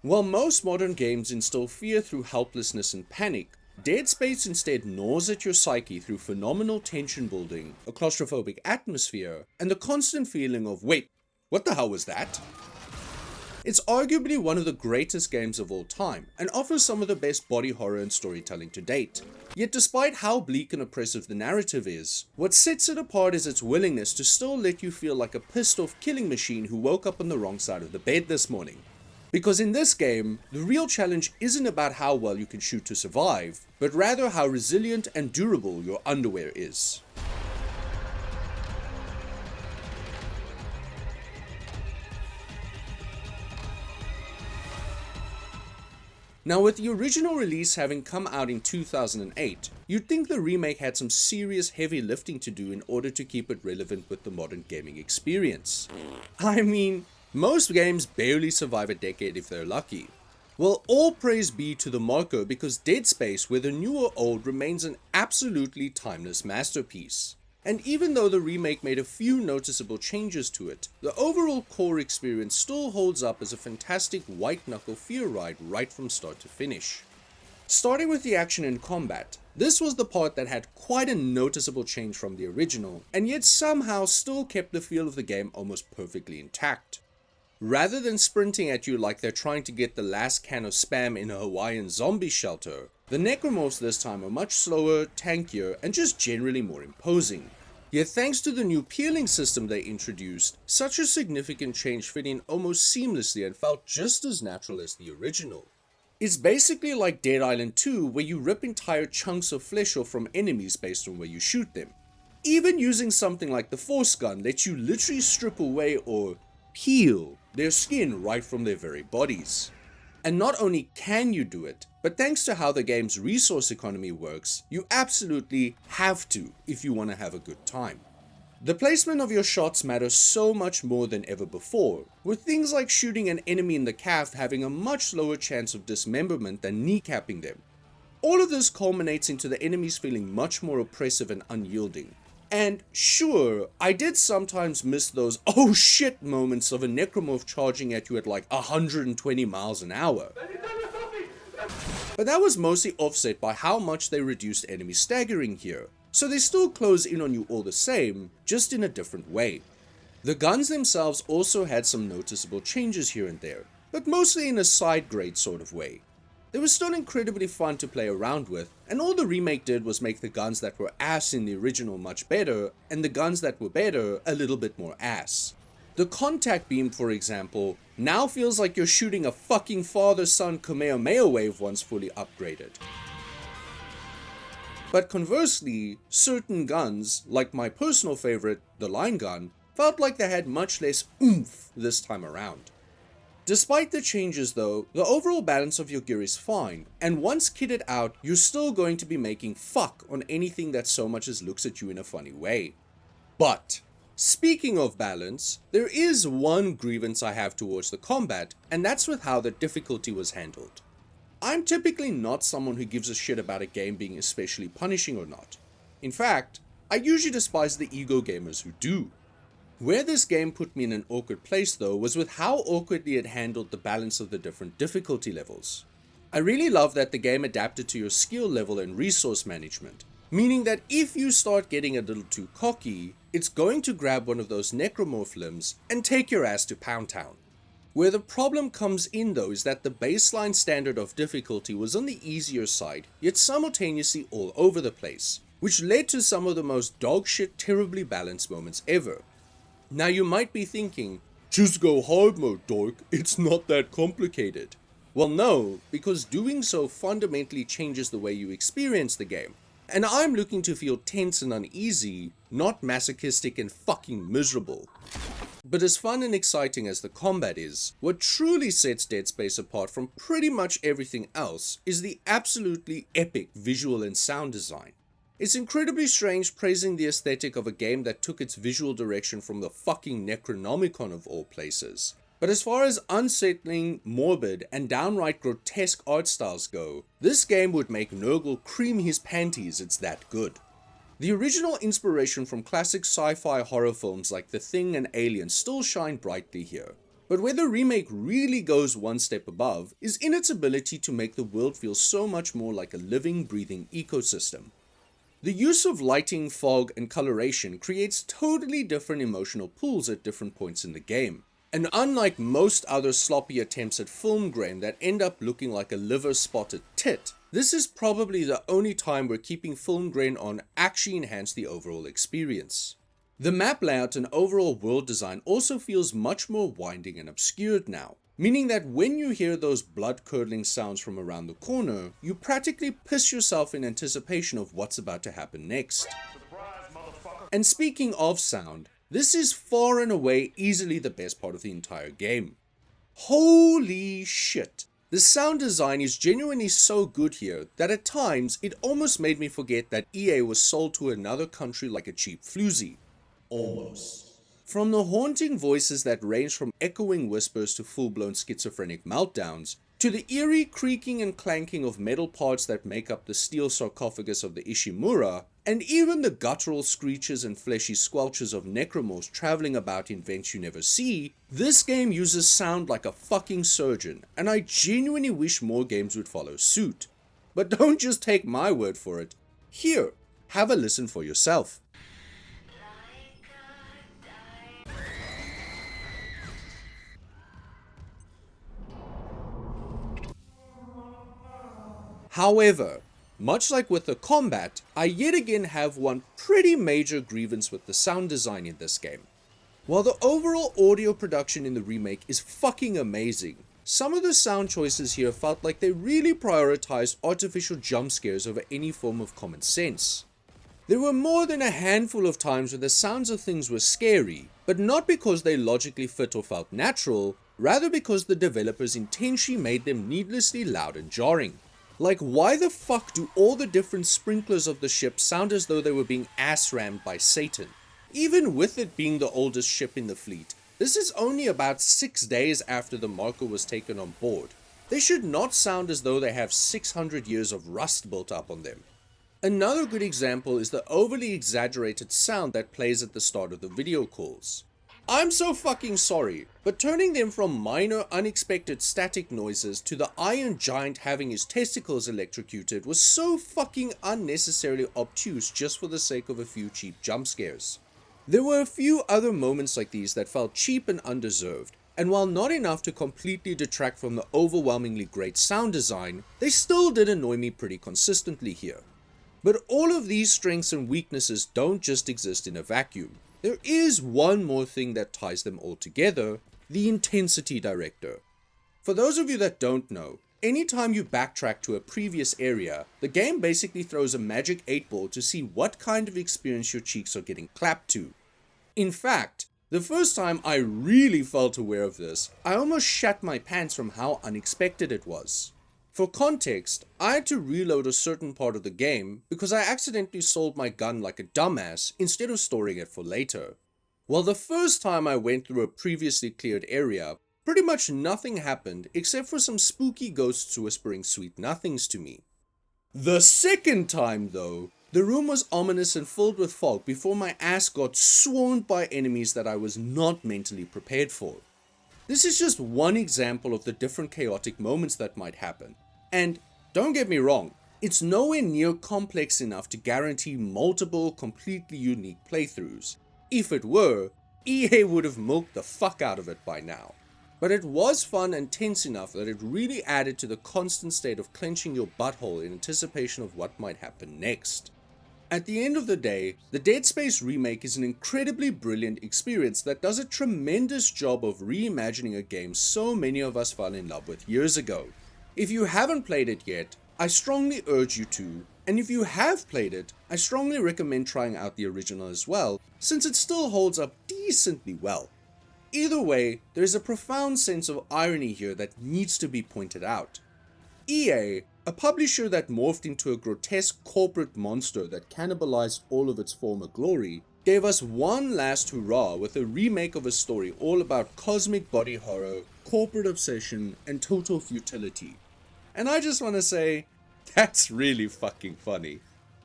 While most modern games instill fear through helplessness and panic, Dead Space instead gnaws at your psyche through phenomenal tension building, a claustrophobic atmosphere, and the constant feeling of, wait, what the hell was that? It's arguably one of the greatest games of all time, and offers some of the best body horror and storytelling to date. Yet despite how bleak and oppressive the narrative is, what sets it apart is its willingness to still let you feel like a pissed off killing machine who woke up on the wrong side of the bed this morning. Because in this game, the real challenge isn't about how well you can shoot to survive, but rather how resilient and durable your underwear is. Now, with the original release having come out in 2008, you'd think the remake had some serious heavy lifting to do in order to keep it relevant with the modern gaming experience. I mean, most games barely survive a decade if they're lucky. Well, all praise be to the marker, because Dead Space, whether new or old, remains an absolutely timeless masterpiece. And even though the remake made a few noticeable changes to it, the overall core experience still holds up as a fantastic white-knuckle fear ride right from start to finish. Starting with the action and combat, this was the part that had quite a noticeable change from the original, and yet somehow still kept the feel of the game almost perfectly intact. Rather than sprinting at you like they're trying to get the last can of spam in a Hawaiian zombie shelter, the necromorphs this time are much slower, tankier, and just generally more imposing. Yet thanks to the new peeling system they introduced, such a significant change fit in almost seamlessly and felt just as natural as the original. It's basically like Dead Island 2, where you rip entire chunks of flesh off from enemies based on where you shoot them. Even using something like the force gun lets you literally strip away or peel their skin right from their very bodies. And not only can you do it, but thanks to how the game's resource economy works, you absolutely have to if you want to have a good time. The placement of your shots matters so much more than ever before, with things like shooting an enemy in the calf having a much lower chance of dismemberment than kneecapping them. All of this culminates into the enemies feeling much more oppressive and unyielding. And sure, I did sometimes miss those oh shit moments of a necromorph charging at you at like 120 miles an hour. But that was mostly offset by how much they reduced enemy staggering here, so they still close in on you all the same, just in a different way. The guns themselves also had some noticeable changes here and there, but mostly in a side grade sort of way. They were still incredibly fun to play around with, and all the remake did was make the guns that were ass in the original much better, and the guns that were better a little bit more ass. The contact beam, for example, now feels like you're shooting a fucking father-son Kamehameha wave once fully upgraded. But conversely, certain guns, like my personal favorite, the line gun, felt like they had much less oomph this time around. Despite the changes though, the overall balance of your gear is fine, and once kitted out, you're still going to be making fuck on anything that so much as looks at you in a funny way. But, speaking of balance, there is one grievance I have towards the combat, and that's with how the difficulty was handled. I'm typically not someone who gives a shit about a game being especially punishing or not. In fact, I usually despise the ego gamers who do. Where this game put me in an awkward place though was with how awkwardly it handled the balance of the different difficulty levels. I really love that the game adapted to your skill level and resource management, meaning that if you start getting a little too cocky, it's going to grab one of those necromorph limbs and take your ass to Pound Town. Where the problem comes in though is that the baseline standard of difficulty was on the easier side, yet simultaneously all over the place, which led to some of the most dogshit terribly balanced moments ever. Now you might be thinking, just go hard mode dork, it's not that complicated. Well no, because doing so fundamentally changes the way you experience the game. And I'm looking to feel tense and uneasy, not masochistic and fucking miserable. But as fun and exciting as the combat is, what truly sets Dead Space apart from pretty much everything else is the absolutely epic visual and sound design. It's incredibly strange praising the aesthetic of a game that took its visual direction from the fucking Necronomicon of all places. But as far as unsettling, morbid, and downright grotesque art styles go, this game would make Nurgle cream his panties, it's that good. The original inspiration from classic sci-fi horror films like The Thing and Alien still shine brightly here. But where the remake really goes one step above is in its ability to make the world feel so much more like a living, breathing ecosystem. The use of lighting, fog, and coloration creates totally different emotional pulls at different points in the game. And unlike most other sloppy attempts at film grain that end up looking like a liver-spotted tit, this is probably the only time where keeping film grain on actually enhanced the overall experience. The map layout and overall world design also feels much more winding and obscured now, meaning that when you hear those blood-curdling sounds from around the corner, you practically piss yourself in anticipation of what's about to happen next. And speaking of sound, this is far and away easily the best part of the entire game. Holy shit! The sound design is genuinely so good here that at times it almost made me forget that EA was sold to another country like a cheap floozy. Almost. From the haunting voices that range from echoing whispers to full-blown schizophrenic meltdowns, to the eerie creaking and clanking of metal parts that make up the steel sarcophagus of the Ishimura, and even the guttural screeches and fleshy squelches of necromorphs traveling about in vents you never see, this game uses sound like a fucking surgeon, and I genuinely wish more games would follow suit. But don't just take my word for it. Here, have a listen for yourself. However, much like with the combat, I yet again have one pretty major grievance with the sound design in this game. While the overall audio production in the remake is fucking amazing, some of the sound choices here felt like they really prioritized artificial jump scares over any form of common sense. There were more than a handful of times where the sounds of things were scary, but not because they logically fit or felt natural, rather because the developers intentionally made them needlessly loud and jarring. Like, why the fuck do all the different sprinklers of the ship sound as though they were being ass-rammed by Satan? Even with it being the oldest ship in the fleet, this is only about 6 days after the marker was taken on board. They should not sound as though they have 600 years of rust built up on them. Another good example is the overly exaggerated sound that plays at the start of the video calls. I'm so fucking sorry, but turning them from minor unexpected static noises to the Iron Giant having his testicles electrocuted was so fucking unnecessarily obtuse just for the sake of a few cheap jump scares. There were a few other moments like these that felt cheap and undeserved, and while not enough to completely detract from the overwhelmingly great sound design, they still did annoy me pretty consistently here. But all of these strengths and weaknesses don't just exist in a vacuum. There is one more thing that ties them all together, the intensity director. For those of you that don't know, anytime you backtrack to a previous area, the game basically throws a magic 8-ball to see what kind of experience your cheeks are getting clapped to. In fact, the first time I really felt aware of this, I almost shat my pants from how unexpected it was. For context, I had to reload a certain part of the game because I accidentally sold my gun like a dumbass instead of storing it for later. Well, the first time I went through a previously cleared area, pretty much nothing happened except for some spooky ghosts whispering sweet nothings to me. The second time though, the room was ominous and filled with fog before my ass got swarmed by enemies that I was not mentally prepared for. This is just one example of the different chaotic moments that might happen. And don't get me wrong, it's nowhere near complex enough to guarantee multiple completely unique playthroughs. If it were, EA would have milked the fuck out of it by now. But it was fun and tense enough that it really added to the constant state of clenching your butthole in anticipation of what might happen next. At the end of the day, the Dead Space remake is an incredibly brilliant experience that does a tremendous job of reimagining a game so many of us fell in love with years ago. If you haven't played it yet, I strongly urge you to, and if you have played it, I strongly recommend trying out the original as well, since it still holds up decently well. Either way, there is a profound sense of irony here that needs to be pointed out. EA, a publisher that morphed into a grotesque corporate monster that cannibalized all of its former glory, gave us one last hurrah with a remake of a story all about cosmic body horror, corporate obsession, and total futility. And I just want to say, that's really fucking funny.